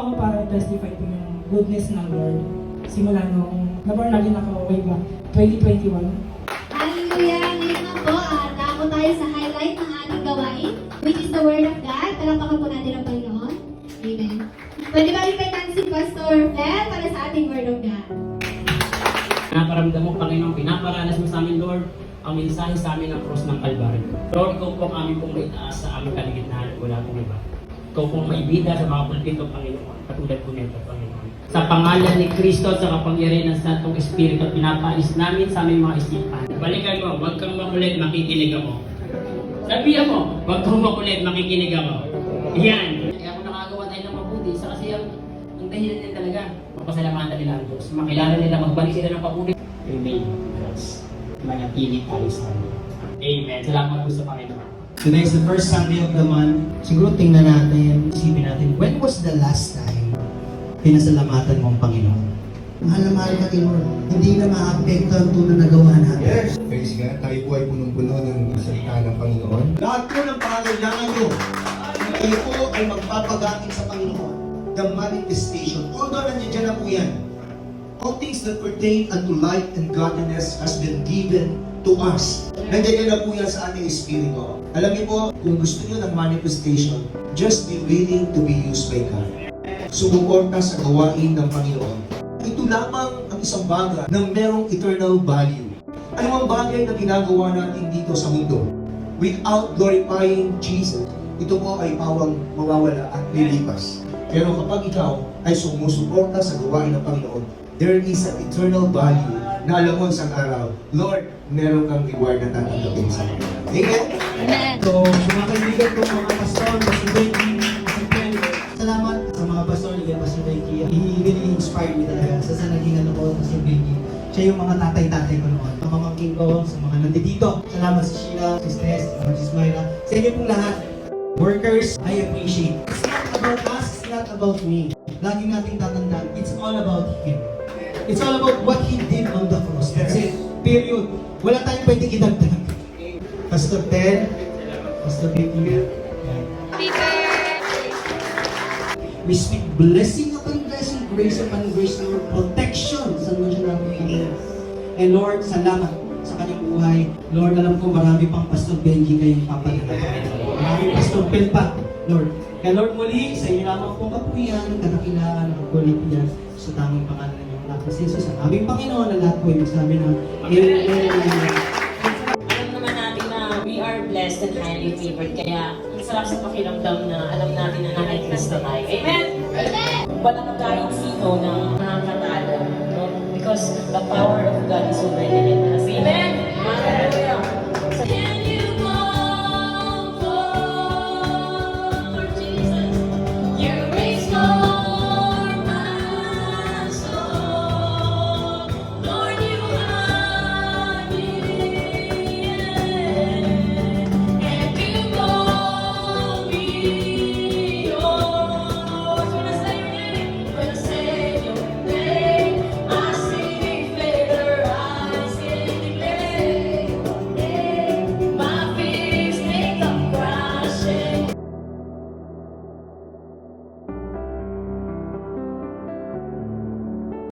ako para i-testify po yung goodness ng Lord. Simula nung naborn again ako way back 2021. Hallelujah! Ngayon na po, dako tayo sa highlight ng ating gawain, which is the Word of God. Palakpakan po natin ang Panginoon. Amen. Pwede ba ipatan si Pastor Fel para sa ating Word of God? Pinaparamdam mo, Panginoon, pinaparanas mo sa amin, Lord, ang mensahe sa amin ng cross ng Kalbaryo. Lord, ikaw po ang aming pong maitaas sa aming kaligitnaan, wala pong iba. Ikaw pong maibida sa mga pulpito, Panginoon, katulad po nito, Panginoon. Sa pangalan ni Kristo at sa kapangyarihan ng Santong Espiritu, pinapaalis namin sa aming mga isipan. Balikan mo, huwag kang makulit, makikinig ako. Sabihan mo, huwag kang makulit, makikinig ako. Yan. Kaya kung nakagawa tayo ng mabuti, sa kasi ang dahilan nila talaga, mapasalamatan nila ang Diyos. Makilala nila, magbalik sila ng pabuti. Remain us. Manatili tayo sa amin. Amen. Salamat po sa Panginoon. Today is the first Sunday of the month. Siguro tingnan natin, isipin natin, when was the last time pinasalamatan mo ang Panginoon? Mahal na mahal ka kay Lord. Hindi na maapekto ang tunay na gawa natin. Yes! Praise God. Tayo po ay punong-puno ng salita ng Panginoon. Lahat po ng pangangailangan nyo, kayo po ay magpapagating sa Panginoon. The manifestation. Although nandiyan dyan na po yan. All things that pertain unto life and godliness has been given to us. Nandiyan na po yan sa ating espiritu. Alam niyo po, kung gusto niyo ng manifestation, just be willing to be used by God. Sumuporta sa gawain ng Panginoon. Ito lamang ang isang bagay na merong eternal value. Ano ang bagay na ginagawa natin dito sa mundo? Without glorifying Jesus, ito po ay pawang mawawala at lilipas. Pero kapag ikaw ay sumusuporta sa gawain ng Panginoon, there is an eternal value na alam mo isang araw, Lord, meron kang reward na tatanggapin sa akin. Amen? Amen. So, mga kaibigan ko, mga pastor, Pastor Becky, Pastor Ken, salamat sa mga pastor, again, Pastor Becky. He really inspired me talaga sa naging ano ko, Pastor Becky. Siya yung mga tatay-tatay ko noon. Ang mga king ko, sa mga nandito. Salamat si Sheila, si Tess, si Myra. Sa inyo pong lahat. Workers, I appreciate. It's not about us, it's not about me. Lagi nating tatandaan, it's all about Him. It's all about what He did on the cross. That's it. Period. Wala tayong pwedeng idagdag. Pastor Ted, Pastor Becky. We speak blessing upon blessing, grace upon grace, Lord, protection sa mga siya natin. And Lord, salamat sa kanyang buhay. Lord, alam ko marami pang Pastor Benji kayong papadala. Marami Pastor Pel pa, Lord. Kaya Lord, muli, sa inyo lamang pong kapuyan, kadakilaan, ang kulit sa tamang pangalan ng iyong anak na si Jesus, ang aming Panginoon, ang lahat po yung sabi na, Amen. Alam naman natin na we are blessed and highly favored. Kaya ang sarap sa pakiramdam na alam natin na nasa Kristo tayo. Amen? Amen! Walang kahit sino na nakakatalo. No? Because the power of God is already in us.